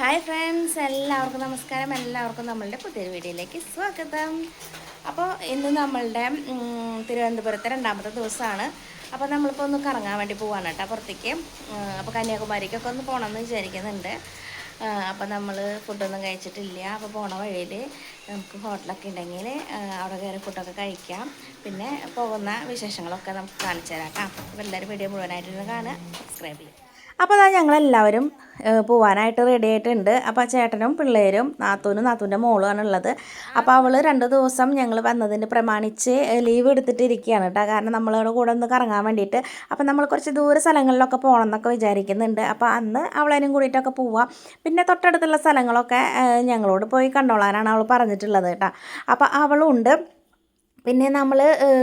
Hi friends, എല്ലാവർക്കും നമസ്കാരം. എല്ലാവർക്കും നമ്മളുടെ പുതിയൊരു വീഡിയോയിലേക്ക് സ്വാഗതം. അപ്പോൾ ഇന്ന് നമ്മളുടെ തിരുവനന്തപുരത്തെ രണ്ടാമത്തെ ദിവസമാണ്. അപ്പോൾ നമ്മളിപ്പോൾ ഒന്ന് കറങ്ങാൻ വേണ്ടി പോവാണ് കേട്ടോ പുറത്തേക്ക്. അപ്പോൾ കന്യാകുമാരിക്കൊക്കെ ഒന്ന് പോകണമെന്ന് വിചാരിക്കുന്നുണ്ട്. അപ്പോൾ നമ്മൾ ഫുഡൊന്നും കഴിച്ചിട്ടില്ല. അപ്പോൾ പോണ വഴിയിൽ നമുക്ക് ഹോട്ടലൊക്കെ ഉണ്ടെങ്കിൽ അവിടെ കയറി ഫുഡൊക്കെ കഴിക്കാം. പിന്നെ പോകുന്ന വിശേഷങ്ങളൊക്കെ നമുക്ക് കാണിച്ചു തരാം കേട്ടോ. അപ്പോൾ എല്ലാവരും വീഡിയോ മുഴുവനായിട്ടിരുന്ന് കാണുക, സബ്സ്ക്രൈബ് ചെയ്യുക. അപ്പോൾ അതാ ഞങ്ങളെല്ലാവരും പോവാനായിട്ട് റെഡി ആയിട്ടുണ്ട്. അപ്പോൾ ചേട്ടനും പിള്ളേരും നാത്തൂൻ്റെ മോളുമാണ് ഉള്ളത്. അപ്പോൾ അവൾ 2 ദിവസം ഞങ്ങൾ വന്നതിന് പ്രമാണിച്ച് ലീവ് എടുത്തിട്ടിരിക്കുകയാണ് കേട്ടോ. കാരണം നമ്മളവിടെ കൂടെ ഒന്ന് കറങ്ങാൻ വേണ്ടിയിട്ട്. അപ്പോൾ നമ്മൾ കുറച്ച് ദൂര സ്ഥലങ്ങളിലൊക്കെ പോകണം എന്നൊക്കെ വിചാരിക്കുന്നുണ്ട്. അപ്പോൾ അന്ന് അവളേനും കൂടിയിട്ടൊക്കെ പോവാം. പിന്നെ തൊട്ടടുത്തുള്ള സ്ഥലങ്ങളൊക്കെ ഞങ്ങളോട് പോയി കണ്ടോളാനാണ് അവൾ പറഞ്ഞിട്ടുള്ളത് കേട്ടോ. അപ്പോൾ അവളുണ്ട്. പിന്നെ നമ്മൾ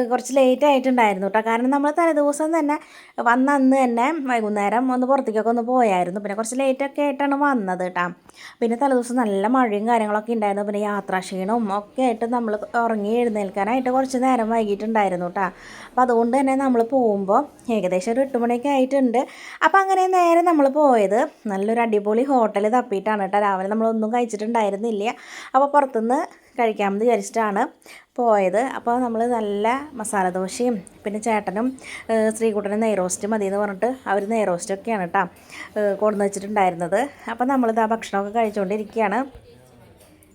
കുറച്ച് ലേറ്റ് ആയിട്ടുണ്ടായിരുന്നു കേട്ടോ. കാരണം നമ്മൾ തലേദിവസം തന്നെ അന്ന് തന്നെ വൈകുന്നേരം ഒന്ന് പുറത്തേക്കൊക്കെ ഒന്ന് പോയായിരുന്നു. പിന്നെ കുറച്ച് ലേറ്റൊക്കെ ആയിട്ടാണ് വന്നത് കേട്ടോ. പിന്നെ തലേദിവസം നല്ല മഴയും കാര്യങ്ങളൊക്കെ ഉണ്ടായിരുന്നു. പിന്നെ യാത്രാക്ഷീണവും ഒക്കെ ആയിട്ട് നമ്മൾ ഉറങ്ങി എഴുന്നേൽക്കാനായിട്ട് കുറച്ച് നേരം വൈകിട്ടുണ്ടായിരുന്നു കേട്ടോ. അപ്പോൾ അതുകൊണ്ട് തന്നെ നമ്മൾ പോകുമ്പോൾ ഏകദേശം ഒരു 8 മണിയൊക്കെ ആയിട്ടുണ്ട്. അപ്പോൾ അങ്ങനെ നേരെ നമ്മൾ പോയത് നല്ലൊരു അടിപൊളി ഹോട്ടൽ തപ്പിയിട്ടാണ് കേട്ടോ. രാവിലെ നമ്മളൊന്നും കഴിച്ചിട്ടുണ്ടായിരുന്നില്ല. അപ്പോൾ പുറത്തുനിന്ന് കഴിക്കാമെന്ന് വിചാരിച്ചിട്ടാണ് പോയത്. അപ്പോൾ നമ്മൾ നല്ല മസാല ദോശയും പിന്നെ ചേട്ടനും ശ്രീകുട്ടനും നെയ്റോസ്റ്റ് മതി എന്ന് പറഞ്ഞിട്ട് അവർ നെയ്റോസ്റ്റൊക്കെയാണ് കേട്ടോ കൊണ്ടുവന്ന് വെച്ചിട്ടുണ്ടായിരുന്നത്. അപ്പോൾ നമ്മളിത് ആ ഭക്ഷണമൊക്കെ കഴിച്ചുകൊണ്ടിരിക്കുകയാണ്.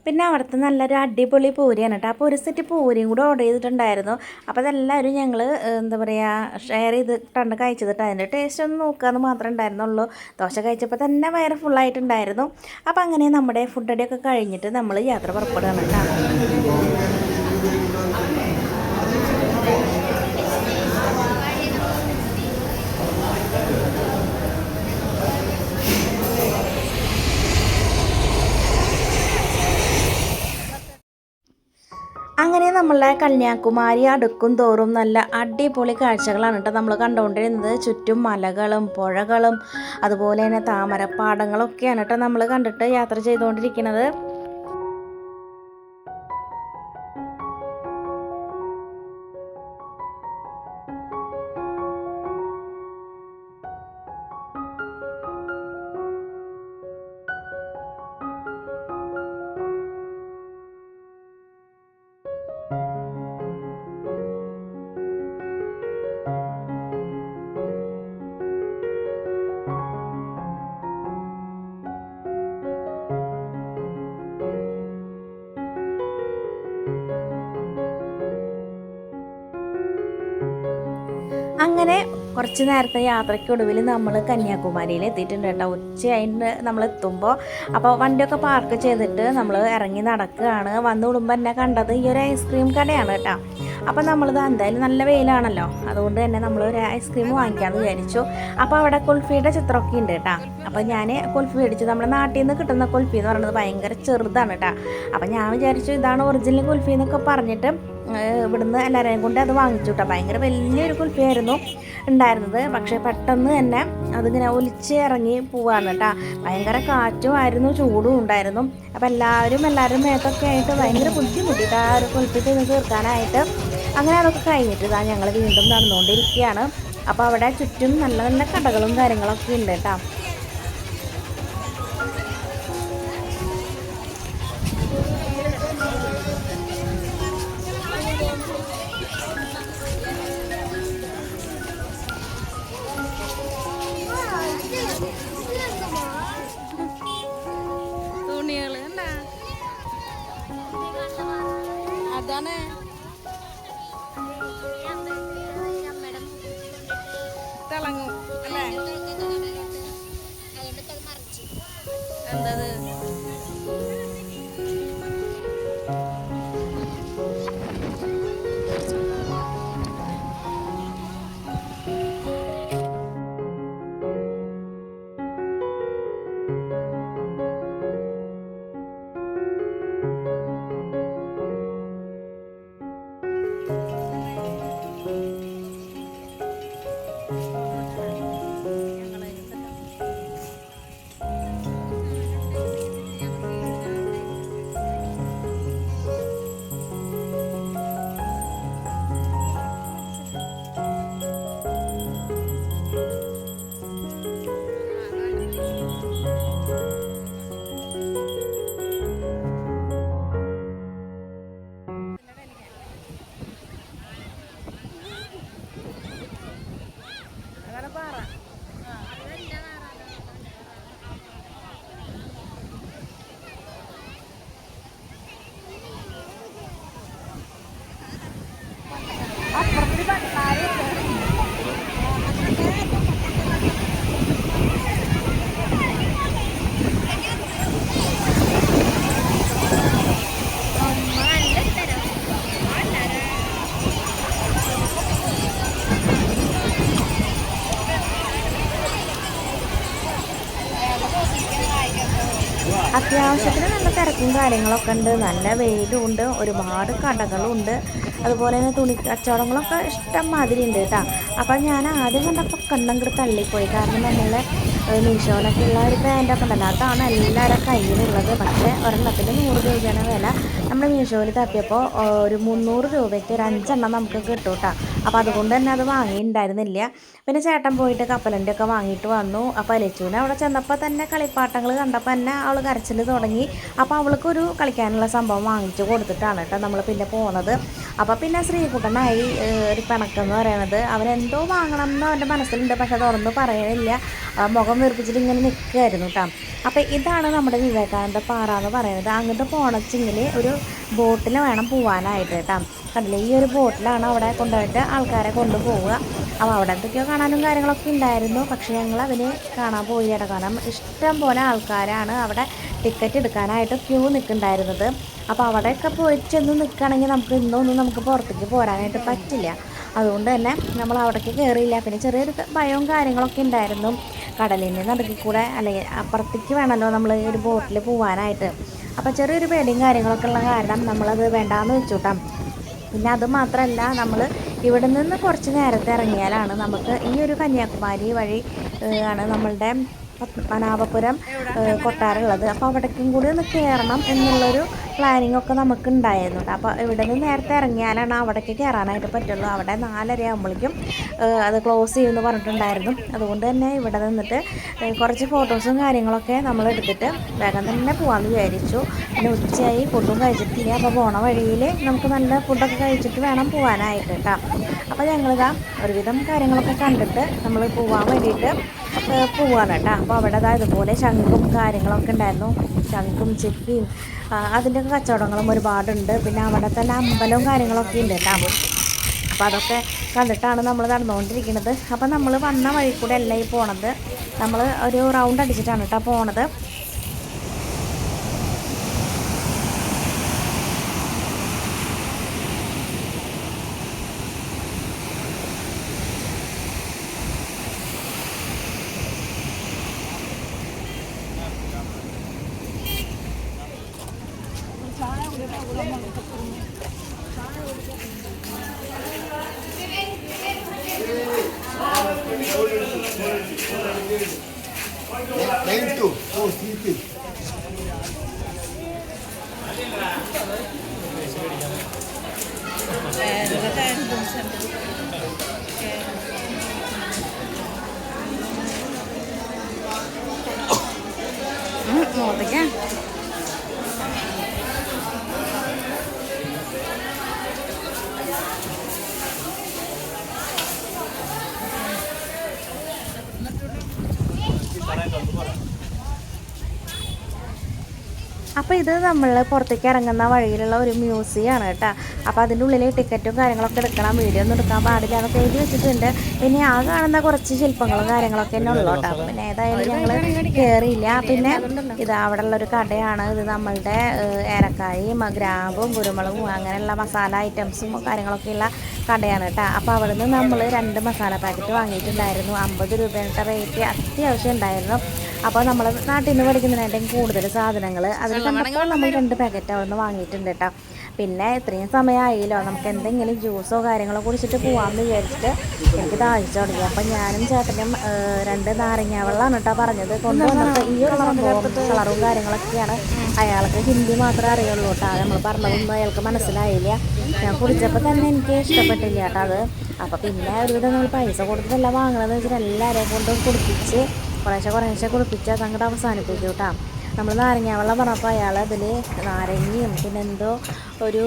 പിന്നെ അവിടുത്തെ നല്ലൊരു അടിപൊളി പൂരിയാണ് കേട്ടോ. അപ്പോൾ ഒരു സെറ്റ് പൂരിയും കൂടെ ഓർഡർ ചെയ്തിട്ടുണ്ടായിരുന്നു. അപ്പോൾ അതെല്ലാവരും ഞങ്ങൾ എന്താ പറയുക ഷെയർ ചെയ്തിട്ടാണ് കഴിച്ചതിട്ട് അതിൻ്റെ ടേസ്റ്റ് ഒന്ന് നോക്കാമെന്ന് മാത്രമേ ഉണ്ടായിരുന്നുള്ളൂ. ദോശ കഴിച്ചപ്പോൾ തന്നെ വയറ് ഫുള്ളായിട്ടുണ്ടായിരുന്നു. അപ്പോൾ അങ്ങനെ നമ്മുടെ ഫുഡ് അടിയൊക്കെ കഴിഞ്ഞിട്ട് നമ്മൾ യാത്ര പുറപ്പെടുകയാണ് കേട്ടോ. അങ്ങനെ നമ്മളെ കന്യാകുമാരി അടുക്കും തോറും നല്ല അടിപൊളി കാഴ്ചകളാണ് കേട്ടോ നമ്മൾ കണ്ടുകൊണ്ടിരുന്നത്. ചുറ്റും മലകളും പുഴകളും അതുപോലെ തന്നെ താമരപ്പാടങ്ങളൊക്കെയാണ് കേട്ടോ നമ്മൾ കണ്ടിട്ട് യാത്ര ചെയ്തുകൊണ്ടിരിക്കുന്നത്. അങ്ങനെ കുറച്ച് നേരത്തെ യാത്രയ്ക്കൊടുവിൽ നമ്മൾ കന്യാകുമാരിയിൽ എത്തിയിട്ടുണ്ട് കേട്ടോ. ഉച്ചയായിട്ട് നമ്മൾ എത്തുമ്പോൾ അപ്പോൾ വണ്ടിയൊക്കെ പാർക്ക് ചെയ്തിട്ട് നമ്മൾ ഇറങ്ങി നടക്കുകയാണ്. വന്ന് വിടുമ്പോൾ എന്നെ കണ്ടത് ഈ ഒരു ഐസ്ക്രീം കടയാണ് കേട്ടോ. അപ്പോൾ നമ്മളിത് എന്തായാലും നല്ല വെയിലാണല്ലോ, അതുകൊണ്ട് തന്നെ നമ്മൾ ഒരു ഐസ്ക്രീം വാങ്ങിക്കാമെന്ന് വിചാരിച്ചു. അപ്പോൾ അവിടെ കുൽഫിയുടെ ചിത്രമൊക്കെ ഉണ്ട് കേട്ടോ. അപ്പോൾ ഞാൻ കുൽഫി മേടിച്ചു. നമ്മുടെ നാട്ടിൽ നിന്ന് കിട്ടുന്ന കുൽഫി എന്ന് പറയുന്നത് ഭയങ്കര ചെറുതാണ് കേട്ടോ. അപ്പോൾ ഞാൻ വിചാരിച്ചു ഇതാണ് ഒറിജിനൽ കുൽഫി എന്നൊക്കെ പറഞ്ഞിട്ട് ഇവിടുന്ന് എല്ലാവരെയും കൊണ്ട് അത് വാങ്ങിച്ചു കേട്ടോ. ഭയങ്കര വലിയൊരു കുൽഫിയായിരുന്നു ഉണ്ടായിരുന്നത്. പക്ഷേ പെട്ടെന്ന് തന്നെ അതിങ്ങനെ ഒലിച്ച് ഇറങ്ങി പോവാണ് കേട്ടോ. ഭയങ്കര കാറ്റും ആയിരുന്നു, ചൂടും ഉണ്ടായിരുന്നു. അപ്പോൾ എല്ലാവരും മേത്തൊക്കെ ആയിട്ട് ഭയങ്കര ബുദ്ധിമുട്ടിയിട്ട് ആ ഒരു കുൽഫി തിന്ന് തീർക്കാനായിട്ട്. അങ്ങനെ അതൊക്കെ കഴിഞ്ഞിട്ട് ഇതാ ഞങ്ങൾ വീണ്ടും നടന്നുകൊണ്ടിരിക്കുകയാണ്. അപ്പോൾ അവിടെ ചുറ്റും നല്ല നല്ല കടകളും കാര്യങ്ങളൊക്കെ ഉണ്ട് കേട്ടോ. അതാണ് തിളങ്ങും അല്ലേ? എന്തത് അത്യാവശ്യത്തിന് നല്ല തിരക്കും കാര്യങ്ങളൊക്കെ ഉണ്ട്, നല്ല വെയിലും ഉണ്ട്, ഒരുപാട് കടകളും ഉണ്ട്, അതുപോലെ തന്നെ തുണി കച്ചവടങ്ങളൊക്കെ ഇഷ്ടം മാതിരി ഉണ്ട് കേട്ടോ. അപ്പം ഞാൻ ആദ്യം കണ്ടപ്പോൾ കണ്ണങ്ങോട്ട് തള്ളിപ്പോയി. കാരണം നമ്മളെ മീഷോയിലൊക്കെ ഉള്ള ഒരു പാൻറ്റൊക്കെ ഉണ്ടല്ലോ, അതാണ് എല്ലാവരുടെ കയ്യിലുള്ളത്. പക്ഷേ ഒരെണ്ണത്തിന് 100 രൂപയാണ് വില. നമ്മൾ മീഷോയിൽ തപ്പിയപ്പോൾ ഒരു 300 രൂപയ്ക്ക് ഒരു 5 നമുക്ക് കിട്ടും കേട്ടോ. അപ്പോൾ അതുകൊണ്ട് തന്നെ അത് വാങ്ങിയിട്ടുണ്ടായിരുന്നില്ല. പിന്നെ ചേട്ടൻ പോയിട്ട് കപ്പലണ്ടി ഒക്കെ വാങ്ങിയിട്ട് വന്നു. അപ്പോൾ ലച്ചുവിനെ അവിടെ ചെന്നപ്പോൾ തന്നെ കളിപ്പാട്ടങ്ങൾ കണ്ടപ്പോൾ തന്നെ അവൾ കരച്ചിൽ തുടങ്ങി. അപ്പോൾ അവൾക്കൊരു കളിക്കാനുള്ള സംഭവം വാങ്ങിച്ചു കൊടുത്തിട്ടാണ് കേട്ടോ നമ്മൾ പിന്നെ പോകുന്നത്. അപ്പോൾ പിന്നെ ശ്രീകുട്ടനായി ഒരു പിണക്കെന്ന് പറയണത്, അവനെന്തോ വാങ്ങണം എന്ന് അവൻ്റെ മനസ്സിലുണ്ട്, പക്ഷെ അതൊന്നും പറയണില്ല. മുഖം വീർപ്പിച്ചിട്ട് ഇങ്ങനെ നിൽക്കുകയായിരുന്നു കേട്ടോ. അപ്പോൾ ഇതാണ് നമ്മുടെ വിവേകാനന്ദ പാറ എന്ന് പറയുന്നത്. അങ്ങോട്ട് പോണച്ചെങ്കിൽ ഒരു ബോട്ടിൽ വേണം പോകാനായിട്ട് കേട്ടോ. കണ്ടില്ലേ, ഈ ഒരു ബോട്ടിലാണ് അവിടെ കൊണ്ടുപോയിട്ട് ആൾക്കാരെ കൊണ്ടുപോവുക. അപ്പോൾ അവിടെ എന്തൊക്കെയോ കാണാനും കാര്യങ്ങളൊക്കെ ഉണ്ടായിരുന്നു. പക്ഷേ ഞങ്ങൾ അതിന് കാണാൻ പോയില്ല. കാരണം ഇഷ്ടം പോലെ ആൾക്കാരാണ് അവിടെ ടിക്കറ്റ് എടുക്കാനായിട്ട് ക്യൂ നിൽക്കുന്നുണ്ടായിരുന്നത്. അപ്പോൾ അവിടെയൊക്കെ പോയി ചെന്ന് നിൽക്കുകയാണെങ്കിൽ നമുക്ക് ഇന്നൊന്നും നമുക്ക് പുറത്തേക്ക് പോരാനായിട്ട് പറ്റില്ല. അതുകൊണ്ട് തന്നെ നമ്മൾ അവിടേക്ക് കയറിയില്ല. പിന്നെ ചെറിയൊരു ഭയവും കാര്യങ്ങളൊക്കെ ഉണ്ടായിരുന്നു. കടലിൻ്റെ നടുക്കിൽ കൂടെ അല്ലെങ്കിൽ അപ്പുറത്തേക്ക് വേണമല്ലോ നമ്മൾ ഒരു ബോട്ടിൽ പോകാനായിട്ട്. അപ്പോൾ ചെറിയൊരു പേടിയും കാര്യങ്ങളൊക്കെ ഉള്ള കാരണം നമ്മളത് വേണ്ടാന്ന് വെച്ചു കേട്ടോ. പിന്നെ അത് മാത്രമല്ല, നമ്മൾ ഇവിടെ നിന്ന് കുറച്ച് നേരത്തെ ഇറങ്ങിയാലാണ് നമുക്ക് ഈ ഒരു കന്യാകുമാരി വഴി ആണ് നമ്മളുടെ പത്മനാഭപുരം കൊട്ടാരമുള്ളത്. അപ്പോൾ അവിടേക്കും കൂടി ഒന്ന് കയറണം എന്നുള്ളൊരു പ്ലാനിങ് ഒക്കെ നമുക്ക് ഉണ്ടായിരുന്നു കേട്ടോ. അപ്പോൾ ഇവിടെ നിന്ന് നേരത്തെ ഇറങ്ങിയാലാണ് അവിടേക്ക് കയറാനായിട്ട് പറ്റുള്ളൂ. അവിടെ 4:30 ആകുമ്പോഴേക്കും അത് ക്ലോസ് ചെയ്യുമെന്ന് പറഞ്ഞിട്ടുണ്ടായിരുന്നു. അതുകൊണ്ട് തന്നെ ഇവിടെ നിന്നിട്ട് കുറച്ച് ഫോട്ടോസും കാര്യങ്ങളൊക്കെ നമ്മൾ എടുത്തിട്ട് വേഗം തന്നെ പോകാമെന്ന് വിചാരിച്ചു. പിന്നെ ഉച്ചയായി, ഫുഡും കഴിച്ചിട്ടില്ല. അപ്പോൾ പോണ വഴിയിൽ നമുക്ക് നല്ല ഫുഡൊക്കെ കഴിച്ചിട്ട് വേണം പോകാനായിട്ട് കേട്ടോ. അപ്പോൾ ഞങ്ങളിതാ ഒരുവിധം കാര്യങ്ങളൊക്കെ കണ്ടിട്ട് നമ്മൾ പോകാൻ വേണ്ടിയിട്ട് പോവാണ് കേട്ടോ. അപ്പോൾ അവിടെ ഇതുപോലെ ശംഖും കാര്യങ്ങളൊക്കെ ഉണ്ടായിരുന്നു. ശംഖും ചിപ്പിയും അതിൻ്റെയൊക്കെ കച്ചവടങ്ങളും ഒരുപാടുണ്ട്. പിന്നെ അവിടെ തന്നെ അമ്പലവും കാര്യങ്ങളൊക്കെ ഉണ്ട് കേട്ടോ. അപ്പോൾ അതൊക്കെ കണ്ടിട്ടാണ് നമ്മൾ നടന്നുകൊണ്ടിരിക്കുന്നത്. അപ്പോൾ നമ്മൾ വന്ന വഴി കൂടെ അല്ല ഈ പോണത്, നമ്മൾ ഒരു റൗണ്ട് അടിച്ചിട്ടാണ് കേട്ടോ പോണത്. മോതയ്ക്ക അപ്പോൾ ഇത് നമ്മൾ പുറത്തേക്ക് ഇറങ്ങുന്ന വഴിയിലുള്ള ഒരു മ്യൂസിയമാണ് കേട്ടോ. അപ്പോൾ അതിൻ്റെ ഉള്ളിൽ ടിക്കറ്റും കാര്യങ്ങളൊക്കെ എടുക്കണം, വീഡിയോ ഒന്നും എടുക്കാൻ പാടില്ല എന്നൊക്കെ എഴുതി വെച്ചിട്ടുണ്ട്. പിന്നെ ആ കാണുന്ന കുറച്ച് ശില്പങ്ങളും കാര്യങ്ങളൊക്കെ തന്നെ ഉള്ളൂ കേട്ടോ. പിന്നെ ഏതായാലും ഞങ്ങൾ കയറിയില്ല. പിന്നെ ഇത് അവിടെ ഉള്ളൊരു കടയാണ്. ഇത് നമ്മളുടെ ഏലക്കായും ഗ്രാമ്പും കുരുമുളകും അങ്ങനെയുള്ള മസാല ഐറ്റംസും കാര്യങ്ങളൊക്കെയുള്ള കടയാണ് കേട്ടോ. അപ്പോൾ അവിടെ നിന്ന് നമ്മൾ 2 മസാല പാക്കറ്റ് വാങ്ങിയിട്ടുണ്ടായിരുന്നു. 50 രൂപയുടെ റേറ്റ് അത്യാവശ്യം ഉണ്ടായിരുന്നു. അപ്പോൾ നമ്മൾ നാട്ടിൽ നിന്ന് പഠിക്കുന്നതിനായിട്ടും കൂടുതൽ സാധനങ്ങൾ അതിൽ കണ്ടപ്പോൾ നമ്മൾ 2 പാക്കറ്റ് അവിടെ നിന്ന് വാങ്ങിയിട്ടുണ്ട് കേട്ടോ. പിന്നെ ഇത്രയും സമയമായില്ലോ, നമുക്ക് എന്തെങ്കിലും ജ്യൂസോ കാര്യങ്ങളോ കുടിച്ചിട്ട് പോകാമെന്ന് വിചാരിച്ചിട്ട് എനിക്ക് ദാഹിച്ചു തുടങ്ങി. അപ്പം ഞാനും ചേട്ടനും 2 നാരങ്ങ വെള്ളമാണ് കേട്ടോ പറഞ്ഞത് കൊണ്ടുവന്നിട്ട്. ഈ ഒരു സംഭവം കളറും കാര്യങ്ങളൊക്കെയാണ്. അയാൾക്ക് ഹിന്ദി മാത്രമേ അറിയുള്ളൂ കേട്ടോ. നമ്മൾ പറഞ്ഞതൊന്നും അയാൾക്ക് മനസ്സിലായില്ല. ഞാൻ കുടിച്ചപ്പോൾ തന്നെ എനിക്ക് ഇഷ്ടപ്പെട്ടില്ല കേട്ടോ അത്. അപ്പോൾ പിന്നെ ഒരുവിധം നമ്മൾ പൈസ കൊടുത്തിട്ടല്ല വാങ്ങണമെന്ന് വെച്ചിട്ട് എല്ലാവരെയും കൊണ്ട് കുടിപ്പിച്ച് കുറേശ്ശെ കുടിപ്പിച്ച് അതങ്ങോട്ട് അവസാനിപ്പിക്കും കേട്ടോ. നമ്മൾ നാരങ്ങ വെള്ളം പറഞ്ഞപ്പോൾ അയാൾ അതിൽ നാരങ്ങയും പിന്നെ എന്തോ ഒരു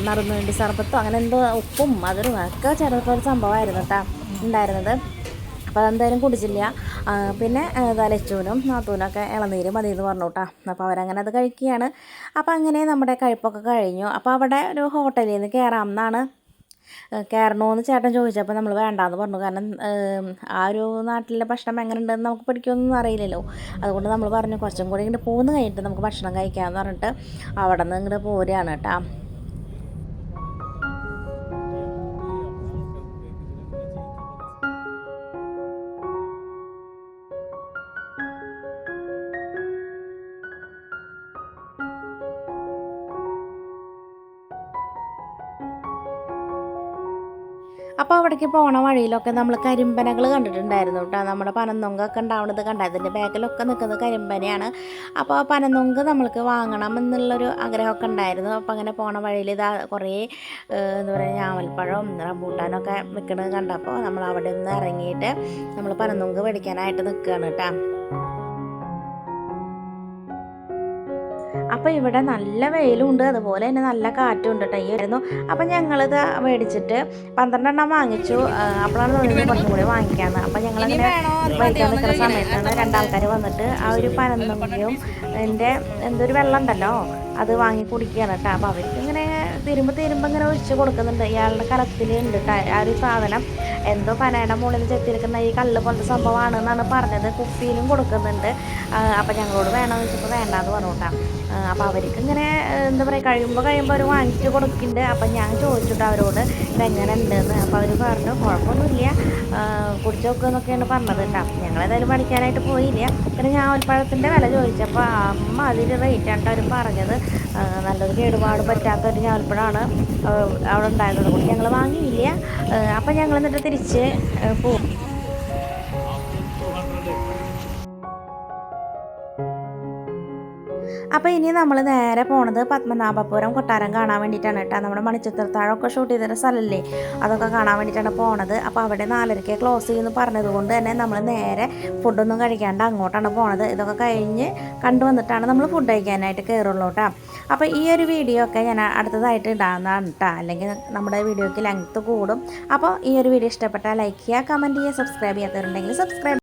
നറുന്നുവേണ്ടി സർബത്തോ അങ്ങനെ എന്തോ ഉപ്പും മധുരവും ഒക്കെ ചേർത്തൊരു സംഭവമായിരുന്നു കേട്ടോ ഉണ്ടായിരുന്നത്. അപ്പോൾ അതെന്തായാലും കുടിച്ചില്ല. പിന്നെ ലച്ചുവിനും നാത്തൂനൊക്കെ ഇളനീര് മതി എന്ന് പറഞ്ഞു കേട്ടോ. അപ്പോൾ അവരങ്ങനെ അത് കഴിക്കുകയാണ്. അപ്പോൾ അങ്ങനെ നമ്മുടെ കഴിപ്പൊക്കെ കഴിഞ്ഞു. അപ്പോൾ അവിടെ ഒരു ഹോട്ടലിൽ നിന്ന് കയറാമെന്നാണ് കയറണമെന്ന് ചേട്ടൻ ചോദിച്ചപ്പോൾ നമ്മൾ വേണ്ടാന്ന് പറഞ്ഞു. കാരണം ആ ഒരു നാട്ടിലെ ഭക്ഷണം എങ്ങനെ ഉണ്ടെന്ന് നമുക്ക് പഠിക്കുമെന്നൊന്നും അറിയില്ലല്ലോ. അതുകൊണ്ട് നമ്മൾ പറഞ്ഞു കുറച്ചും കൂടി ഇങ്ങോട്ട് പോന്ന് കഴിഞ്ഞിട്ട് നമുക്ക് ഭക്ഷണം കഴിക്കാമെന്ന് പറഞ്ഞിട്ട് അവിടെ നിന്ന് ഇങ്ങോട്ട് പോരുകയാണ് കേട്ടോ. അപ്പോൾ അവിടേക്ക് പോണ വഴിയിലൊക്കെ നമ്മൾ കരിമ്പനകൾ കണ്ടിട്ടുണ്ടായിരുന്നു കേട്ടോ. നമ്മുടെ പനന്നൊങ്കൊക്കെ ഉണ്ടാവുന്നത് കണ്ട, അതിൻ്റെ ബാക്കിലൊക്കെ നിൽക്കുന്നത് കരിമ്പനയാണ്. അപ്പോൾ ആ പനന്നൊങ്ക് നമ്മൾക്ക് വാങ്ങണം എന്നുള്ളൊരു ആഗ്രഹമൊക്കെ ഉണ്ടായിരുന്നു. അപ്പോൾ അങ്ങനെ പോണ വഴിയിൽ ഇതാ കുറേ എന്താ പറയുക ഞാവൽപ്പഴവും റംബൂട്ടാനൊക്കെ നിൽക്കുന്നത് കണ്ടപ്പോൾ നമ്മൾ അവിടെ നിന്ന് ഇറങ്ങിയിട്ട് നമ്മൾ പനന്നൊങ്ക് മേടിക്കാനായിട്ട് നിൽക്കുകയാണ് കേട്ടോ. അപ്പോൾ ഇവിടെ നല്ല വെയിലുണ്ട്, അതുപോലെ തന്നെ നല്ല കാറ്റും ഉണ്ട് കേട്ടോ ഈ വരുന്നു. അപ്പം ഞങ്ങളിത് മേടിച്ചിട്ട് 12 വാങ്ങിച്ചു. അപ്പോഴാണ് തോന്നിയത് കുറച്ചും കൂടി വാങ്ങിക്കാമെന്ന്. അപ്പം ഞങ്ങളങ്ങനെ മേടിക്കാൻ നിൽക്കുന്ന സമയത്താണ് രണ്ടാൾക്കാർ വന്നിട്ട് ആ ഒരു പനന്നൊങ്കയും എന്തൊരു വെള്ളം ഉണ്ടല്ലോ അത് വാങ്ങി കുടിക്കുകയാണ് കേട്ടോ. അപ്പോൾ അവർക്ക് ഇങ്ങനെ തിരുമ്പ് ഇങ്ങനെ ഒഴിച്ച് കൊടുക്കുന്നുണ്ട്. ഇയാളുടെ കലത്തിലുണ്ട് കേട്ടോ ആ ഒരു സാധനം. എന്തോ പനയുടെ മുകളിൽ ചെത്തിയിരിക്കുന്ന ഈ കല്ല് പോലത്തെ സംഭവമാണെന്നാണ് പറഞ്ഞത്. കുപ്പിയിലും കൊടുക്കുന്നുണ്ട്. അപ്പോൾ ഞങ്ങളോട് വേണമെന്ന് വെച്ചപ്പോൾ വേണ്ടാന്ന് പറഞ്ഞു കേട്ടോ. അപ്പോൾ അവർക്ക് ഇങ്ങനെ എന്താ പറയുക കഴിയുമ്പോൾ അവർ വാങ്ങിച്ച് കൊടുക്കുന്നുണ്ട്. അപ്പം ഞാൻ ചോദിച്ചിട്ട് അവരോട് ഇതെങ്ങനെ ഉണ്ടെന്ന്. അപ്പോൾ അവർ പറഞ്ഞു കുഴപ്പമൊന്നുമില്ല, കുടിച്ച് നോക്കുകയെന്നൊക്കെയാണ് പറഞ്ഞത് കേട്ടോ. ഞങ്ങളേതായാലും പഠിക്കാനായിട്ട് പോയില്ല. പിന്നെ ഞാവൽപ്പഴത്തിൻ്റെ വില ചോദിച്ചപ്പോൾ അമ്മ അതിൽ റേറ്റാണ് അവർ പറഞ്ഞത്. നല്ലൊരു കേടുപാട് പറ്റാത്തൊരു ഞാവൽപ്പഴമാണ് അവിടെ ഉണ്ടായിരുന്നത് കൊണ്ട് ഞങ്ങൾ വാങ്ങിയില്ല. അപ്പം ഞങ്ങൾ എന്നിട്ട് തിരിച്ച് പോകും. അപ്പോൾ ഇനി നമ്മൾ നേരെ പോണത് പത്മനാഭപുരം കൊട്ടാരം കാണാൻ വേണ്ടിയിട്ടാണ് കേട്ടോ. നമ്മുടെ മണിച്ചിത്രത്താഴമൊക്കെ ഷൂട്ട് ചെയ്തിട്ട് സ്ഥലമല്ലേ, അതൊക്കെ കാണാൻ വേണ്ടിയിട്ടാണ് പോണത്. അപ്പോൾ അവിടെ 4:30 ക്ലോസ് ചെയ്യുമെന്ന് പറഞ്ഞതുകൊണ്ട് തന്നെ നമ്മൾ നേരെ ഫുഡൊന്നും കഴിക്കാണ്ട് അങ്ങോട്ടാണ് പോണത്. ഇതൊക്കെ കഴിഞ്ഞ് കണ്ടുവന്നിട്ടാണ് നമ്മൾ ഫുഡ് കഴിക്കാനായിട്ട് കയറുള്ളൂ കേട്ടോ. അപ്പോൾ ഈ ഒരു വീഡിയോ ഒക്കെ ഞാൻ അടുത്തതായിട്ട് ഇടാവുന്നതാണ് കേട്ടോ, അല്ലെങ്കിൽ നമ്മുടെ വീഡിയോയ്ക്ക് ലെങ്ത്ത് കൂടും. അപ്പോൾ ഈ ഒരു വീഡിയോ ഇഷ്ടപ്പെട്ടാൽ ലൈക്ക് ചെയ്യുക, കമൻറ്റ് ചെയ്യുക, സബ്സ്ക്രൈബ് ചെയ്യാത്തവരുണ്ടെങ്കിൽ സബ്സ്ക്രൈബ്